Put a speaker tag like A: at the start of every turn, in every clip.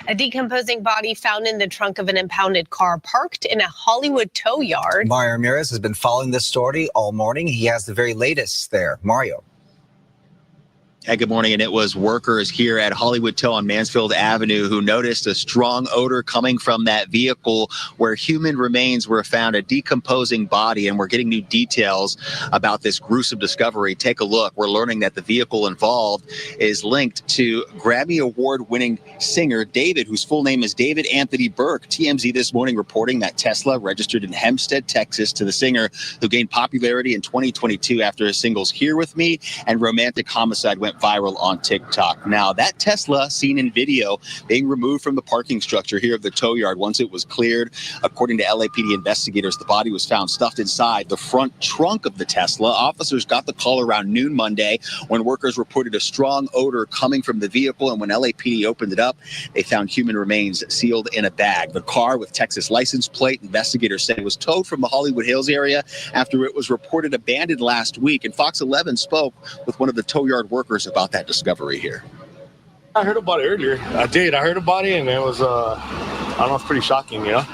A: A decomposing body found in the trunk of an impounded car parked in a Hollywood tow yard.
B: Mario Ramirez has been following this story all morning. He has the very latest there. Mario.
C: Hey, good morning. And it was workers here at Hollywood Tow on Mansfield Avenue who noticed a strong odor coming from that vehicle where human remains were found, a decomposing body. And we're getting new details about this gruesome discovery. Take a look. We're learning that the vehicle involved is linked to Grammy Award-winning singer David, whose full name is David Anthony Burke. TMZ this morning reporting that Tesla registered in Hempstead, Texas to the singer who gained popularity in 2022 after his singles Here With Me and Romantic Homicide went viral on TikTok. Now, that Tesla seen in video being removed from the parking structure here of the tow yard once it was cleared. According to LAPD investigators, the body was found stuffed inside the front trunk of the Tesla. Officers got the call around noon Monday when workers reported a strong odor coming from the vehicle, and when LAPD opened it up, they found human remains sealed in a bag. The car with Texas license plate, investigators say, was towed from the Hollywood Hills area after it was reported abandoned last week, and Fox 11 spoke with one of the tow yard workers about that discovery here.
D: I heard about it earlier. I heard about it, and it was, I don't know, it's pretty shocking, you know?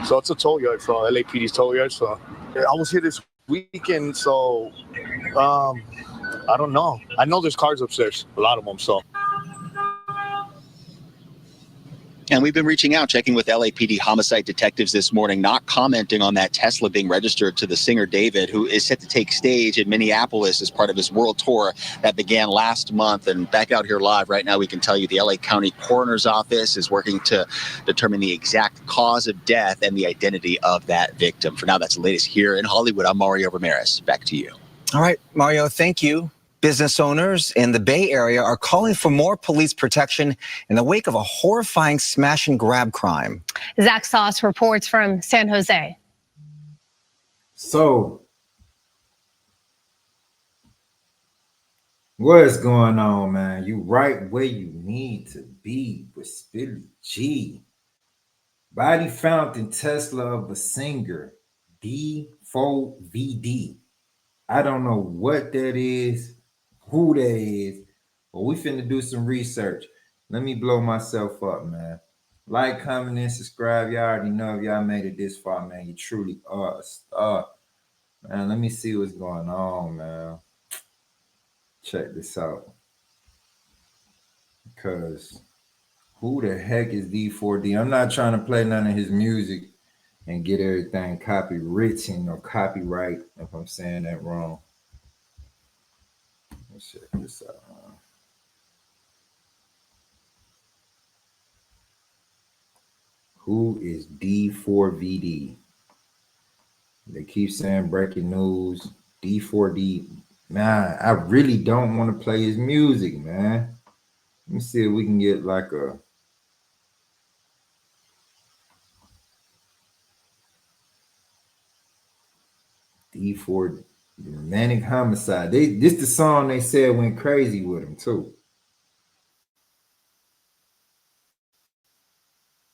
D: So it's a tow yard, so LAPD's tow yard. So I was here this weekend, so I don't know. I know there's cars upstairs, a lot of them, so.
C: And we've been reaching out, checking with LAPD homicide detectives this morning, not commenting on that Tesla being registered to the singer David, who is set to take stage in Minneapolis as part of his world tour that began last month. And back out here live right now, we can tell you the LA County Coroner's Office is working to determine the exact cause of death and the identity of that victim. For now, that's the latest here in Hollywood. I'm Mario Ramirez. Back to you.
B: All right, Mario, thank you. Business owners in the Bay Area are calling for more police protection in the wake of a horrifying smash and grab crime.
A: Zach Sauce reports from San Jose.
E: So, what's going on, man? You right where you need to be with Spilly G. Body found in Tesla of a singer, D4vd. I don't know what that is, who that is, but we finna do some research. Let me blow myself up, man. Like, comment, and subscribe. Y'all already know if y'all made it this far, man. You truly are a star. Man, let me see what's going on, man. Check this out. Because who the heck is D4D? I'm not trying to play none of his music and get everything copywritten or copyright, if I'm saying that wrong. Let's check this out. Who is D4vd? They keep saying breaking news. D4D. Man, I really don't want to play his music, man. Let me see if we can get like a D4 Romantic Homicide. This the song they said went crazy with him too.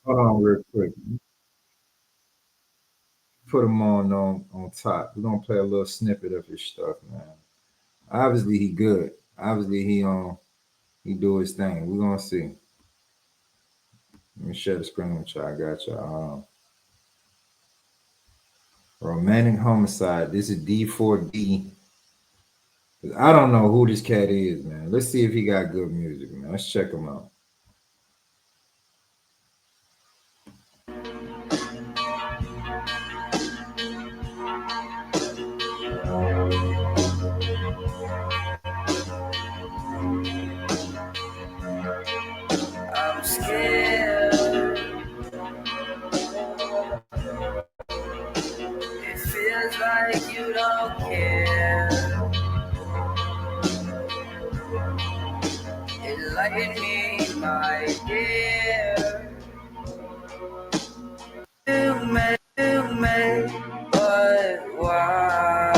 E: Hold on real quick. Put him on top. We're gonna play a little snippet of his stuff, man. Obviously he good. Obviously he do his thing. We're gonna see. Let me share the screen with y'all. I got y'all. Romantic Homicide. This is D4D. I don't know who this cat is, man. Let's see if he got good music, man. Let's check him out.
F: I'm scared. It feels like you don't care. Enlighten me, my dear. You may, but why?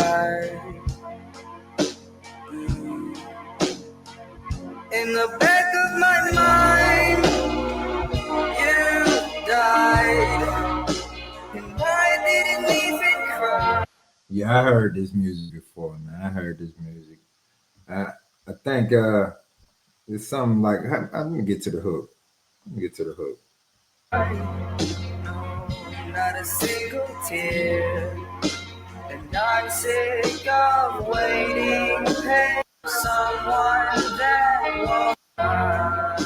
F: In the back of my mind, you died, and I didn't even cry.
E: Yeah, I heard this music before, man. I heard this music. I think it's something like, let me get to the hook. Let me get to the hook.
F: Not a single tear, and I'm sick of waiting. Hey, someone that won't cry.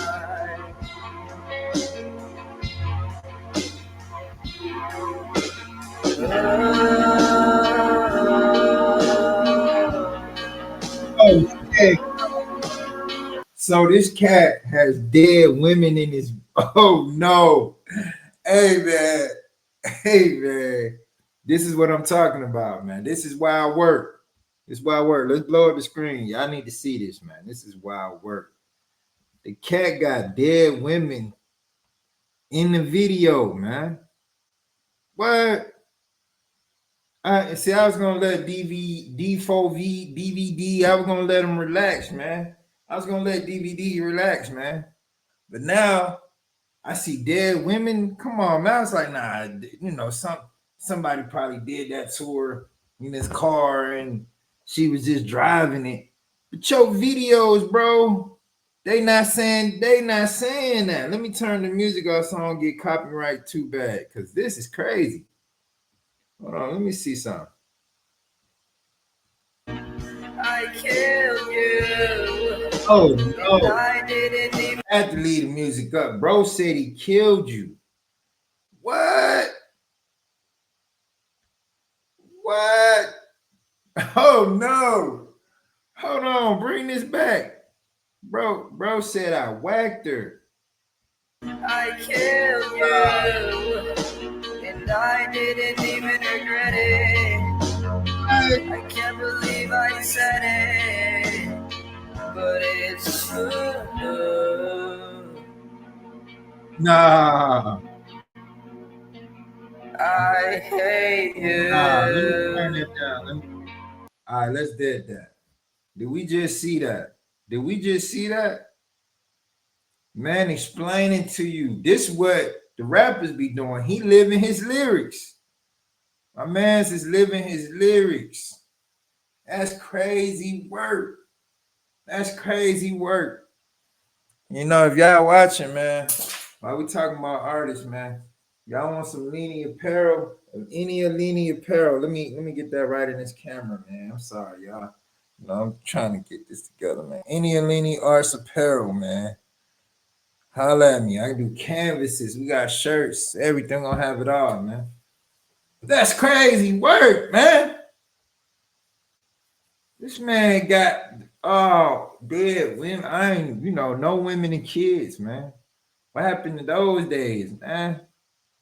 E: Oh, shit. So this cat has dead women in his. Oh no! Hey man, hey man, this is what I'm talking about, man. This is wild work. This is wild work. Let's blow up the screen. Y'all need to see this, man. This is wild work. The cat got dead women in the video, man. What? I see. I was gonna let D4vd DVD. I was gonna let him relax, man. I was gonna let DVD relax, man. But now I see dead women. Come on, man. I was like, nah, you know, somebody probably did that to her in his car and she was just driving it. But your videos, bro, they not saying that. Let me turn the music off so I don't get copyright too bad, because this is crazy. Hold on, let me see something.
F: I killed you.
E: Oh no.
F: I didn't even.
E: I had to leave the music up. Bro said he killed you. What? What? Oh no. Hold on, bring this back. Bro said I whacked her.
F: I killed you, and I didn't even regret it. I can't believe I said it, but it's true.
E: Nah.
F: I hate you.
E: Nah, let me turn it down. All right, let's dead that. Did we just see that? Did we just see that? Man, explaining to you. This is what the rappers be doing. He living his lyrics. My man's is living his lyrics. That's crazy work. That's crazy work. You know, if y'all watching, man, while we talking about artists, man, y'all want some Leany apparel? Any Leany apparel? Let me get that right in this camera, man. I'm sorry, y'all. You know, I'm trying to get this together, man. Any Leany Arts apparel, man. Holla at me. I can do canvases. We got shirts. Everything gonna have it all, man. That's crazy work, man. This man got dead women. I ain't, no women and kids, man. What happened to those days, man?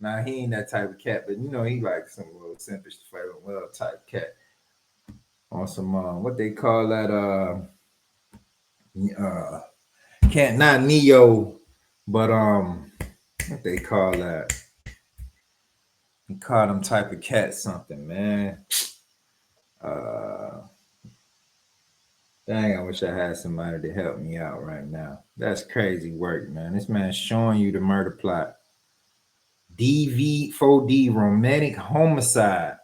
E: Nah, he ain't that type of cat, but he like some little simpish flavor well type cat. On some what they call that can't not Neo, but what they call that? He called them type of cat something, man. Dang, I wish I had somebody to help me out right now. That's crazy work, man. This man's showing you the murder plot. D4vd, romantic homicide.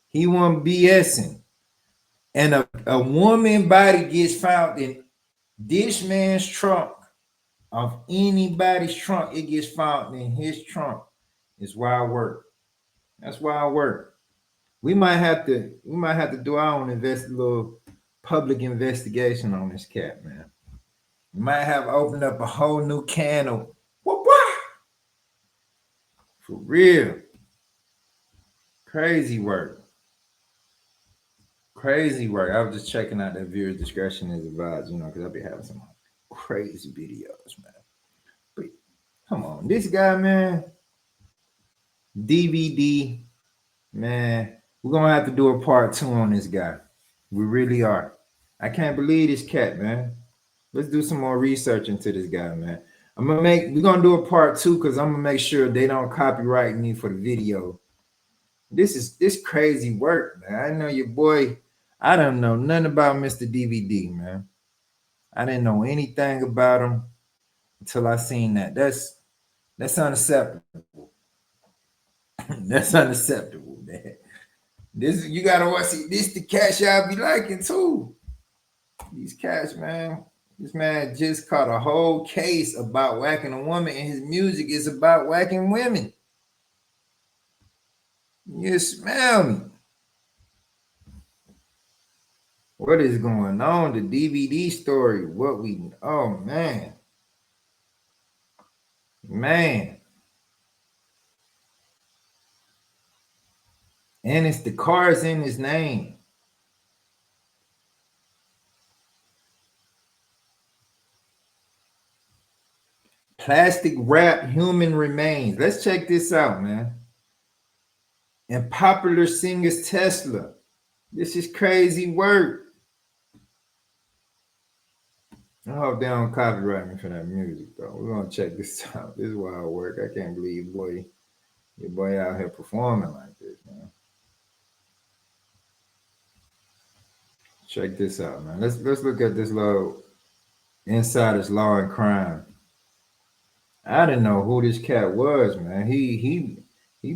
E: He wasn't BSing. And a woman body gets found in this man's trunk. Of anybody's trunk, it gets found in his trunk. It's wild work. That's wild work. We might have to do our own little public investigation on this cat, man. We might have opened up a whole new can of whoop. For real. Crazy work. Crazy work. I was just checking out that viewer's discretion is advised, because I'll be having some crazy videos, man. But come on, this guy, man. DVD, man. We're gonna have to do a part 2 on this guy. We really are. I can't believe this cat, man. Let's do some more research into this guy, man. We're gonna do a part 2 because I'm gonna make sure they don't copyright me for the video. This crazy work, man. I know your boy. I don't know nothing about Mr. DVD, man. I didn't know anything about him until I seen that. That's unacceptable. That's unacceptable, man. This you gotta watch. This the cats y'all be liking too. These cats, man. This man just caught a whole case about whacking a woman, and his music is about whacking women. You smell me. What is going on? The DVD story. Oh man. Man. And it's the cars in his name. Plastic wrap human remains. Let's check this out, man. And popular singers Tesla. This is crazy work. I hope they don't copyright me for that music, though. We're gonna check this out. This is wild work. I can't believe your boy out here performing like this, man. Check this out, man. Let's look at this little Insider's Law and Crime. I didn't know who this cat was, man. He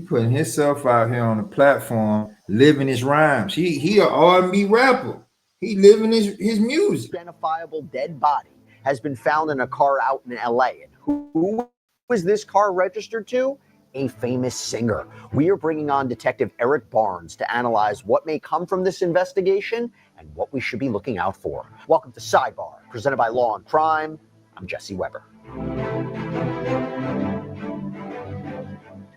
E: putting himself out here on the platform, living his rhymes. He an R&B rapper. He living his music.
G: Identifiable dead body has been found in a car out in LA. And who was this car registered to? A famous singer. We are bringing on Detective Eric Barnes to analyze what may come from this investigation and what we should be looking out for. Welcome to Sidebar, presented by Law and Crime. I'm Jesse Weber.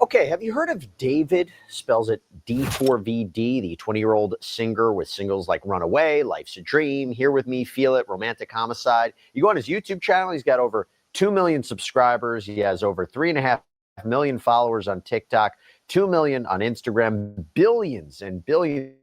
G: Okay, have you heard of David? Spells it D4vd, the 20-year-old singer with singles like Runaway, Life's a Dream, Here With Me, Feel It, Romantic Homicide. You go on his YouTube channel, he's got over 2 million subscribers. He has over 3.5 million followers on TikTok, 2 million on Instagram, billions and billions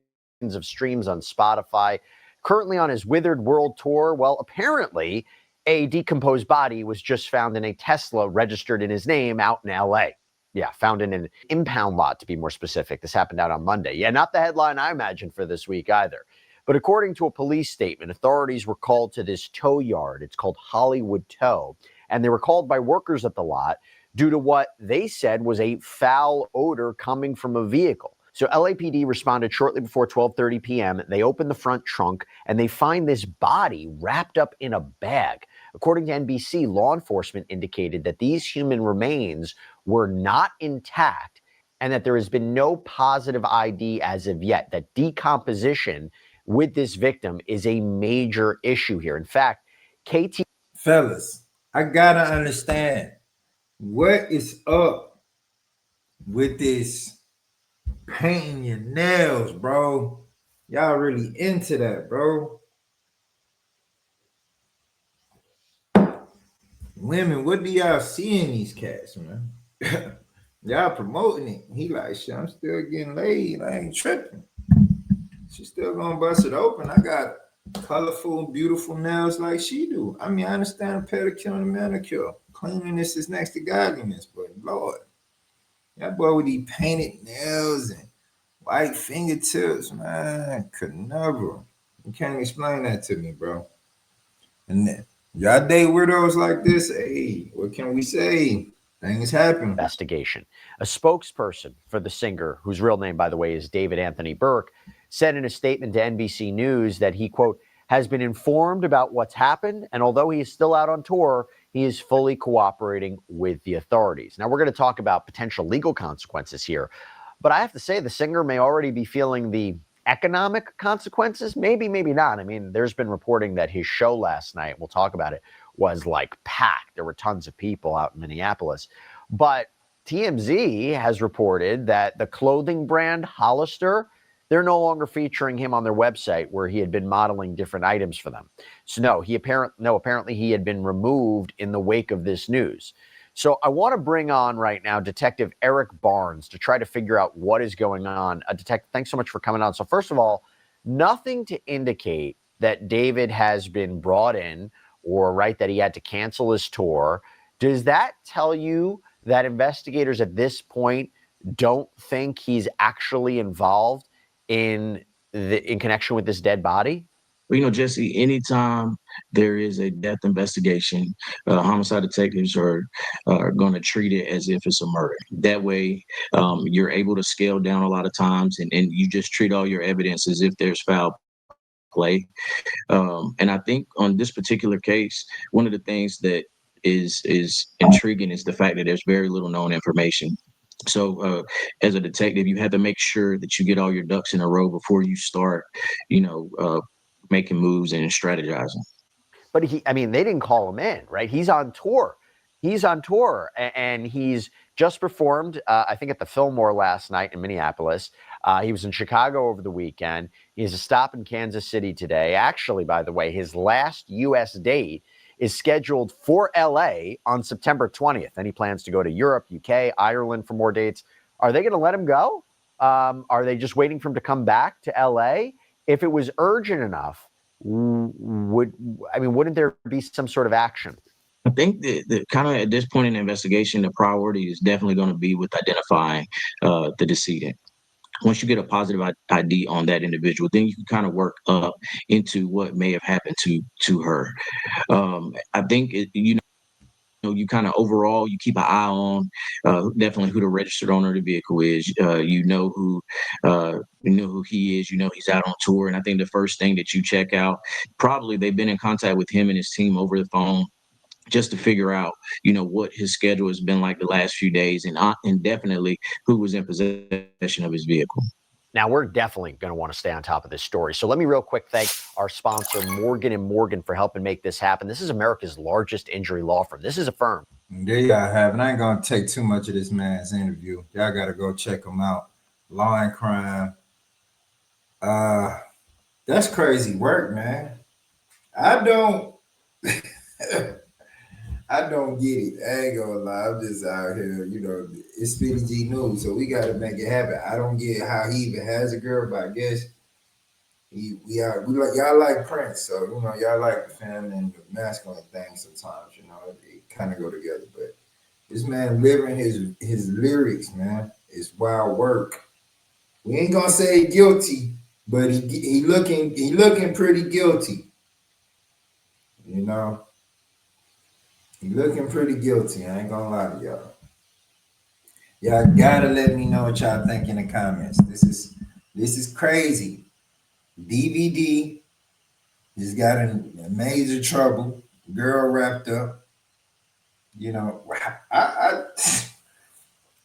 G: of streams on Spotify. Currently on his Withered World Tour, well, apparently a decomposed body was just found in a Tesla registered in his name out in LA. Yeah, found in an impound lot, to be more specific. This happened out on Monday. Yeah, not the headline I imagined for this week either. But according to a police statement, authorities were called to this tow yard. It's called Hollywood Tow. And they were called by workers at the lot due to what they said was a foul odor coming from a vehicle. So LAPD responded shortly before 12:30 p.m. They opened the front trunk and they find this body wrapped up in a bag. According to NBC, law enforcement indicated that these human remains were not intact and that there has been no positive ID as of yet, that decomposition with this victim is a major issue here. In fact, KT...
E: Fellas, I gotta understand, what is up with this painting your nails, bro? Y'all really into that, bro? Women, what do y'all see in these cats, man? Y'all promoting it. He like, shit, I'm still getting laid. I ain't tripping. She's still gonna bust it open. I got colorful, beautiful nails like she do. I mean, I understand pedicure and manicure. Cleanliness is next to godliness, but Lord, that boy with these painted nails and white fingertips, man, could never. You can't explain that to me, bro. And then, y'all date weirdos like this? Hey, what can we say? Things happen.
G: Investigation. A spokesperson for the singer, whose real name, by the way, is David Anthony Burke, said in a statement to NBC News that he, quote, has been informed about what's happened, and although he is still out on tour, he is fully cooperating with the authorities. Now, we're going to talk about potential legal consequences here, but I have to say the singer may already be feeling the economic consequences. Maybe, maybe not. I mean, there's been reporting that his show last night, we'll talk about it, was like packed. There were tons of people out in Minneapolis. But TMZ has reported that the clothing brand Hollister, they're no longer featuring him on their website where he had been modeling different items for them. So apparently he had been removed in the wake of this news. So I want to bring on right now Detective Eric Barnes to try to figure out what is going on. Detective, thanks so much for coming on. So first of all, nothing to indicate that David has been brought in or that he had to cancel his tour. Does that tell you that investigators at this point don't think he's actually involved in connection with this dead body?
H: Well, Jesse, anytime there is a death investigation, homicide detectives are going to treat it as if it's a murder. That way, you're able to scale down a lot of times, and you just treat all your evidence as if there's foul play. And I think on this particular case, one of the things that is intriguing is the fact that there's very little known information. So as a detective, you have to make sure that you get all your ducks in a row before you start, making moves and strategizing.
G: But I mean, they didn't call him in, right? He's on tour. He's on tour, and he's just performed, I think, at the Fillmore last night in Minneapolis. He was in Chicago over the weekend. He has a stop in Kansas City today. Actually, by the way, his last U.S. date is scheduled for L.A. on September 20th. And he plans to go to Europe, UK, Ireland for more dates. Are they going to let him go? Are they just waiting for him to come back to L.A.? If it was urgent enough, wouldn't there be some sort of action?
H: I think that kind of at this point in the investigation, the priority is definitely going to be with identifying the decedent. Once you get a positive ID on that individual, then you can kind of work up into what may have happened to her. I think you kind of overall you keep an eye on definitely who the registered owner of the vehicle is. You know who he is. You know he's out on tour, and I think the first thing that you check out, probably they've been in contact with him and his team over the phone, just to figure out, what his schedule has been like the last few days, and definitely who was in possession of his vehicle.
G: Now, we're definitely going to want to stay on top of this story. So let me real quick thank our sponsor, Morgan & Morgan, for helping make this happen. This is America's largest injury law firm. This is a firm.
E: There y'all have it. I ain't going to take too much of this man's interview. Y'all got to go check him out. Law and Crime. That's crazy work, man. I don't get it. I ain't gonna lie. I'm just out here, it's Speedy G News, so we gotta make it happen. I don't get how he even has a girl, but I guess we like y'all like Prince, so y'all like the feminine and the masculine thing sometimes, it kind of go together. But this man living his lyrics, man, is wild work. We ain't gonna say guilty, but he looking pretty guilty, He looking pretty guilty. I ain't gonna lie to y'all. Y'all gotta let me know what y'all think in the comments. This is crazy. D4vd just got in major trouble. Girl wrapped up.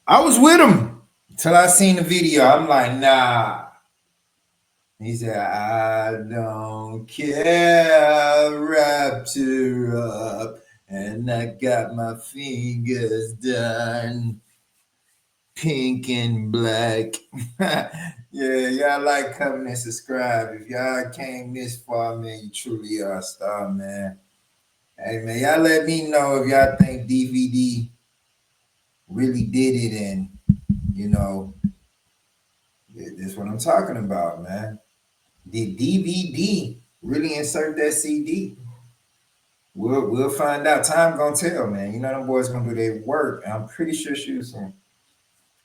E: I was with him until I seen the video. I'm like, nah. He said, I don't care. Wrapped her up. And I got my fingers done pink and black. Yeah, y'all like, comment, and subscribe. If y'all came this far, man, you truly are a star, man. Hey, man, y'all let me know if y'all think D4vd really did it, and, that's what I'm talking about, man. Did D4vd really insert that CD? We'll find out. Time gonna tell, man. Them boys gonna do their work. I'm pretty sure she was some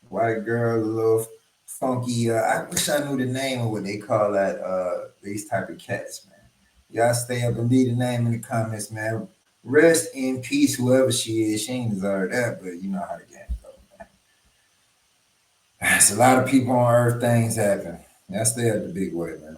E: white girl, a little funky. I wish I knew the name of what they call that. These type of cats, man. Y'all stay up and leave the name in the comments, man. Rest in peace, whoever she is. She ain't deserve that, but you know how the game goes, man. It's a lot of people on Earth. Things happen. Y'all stay up the big way, man.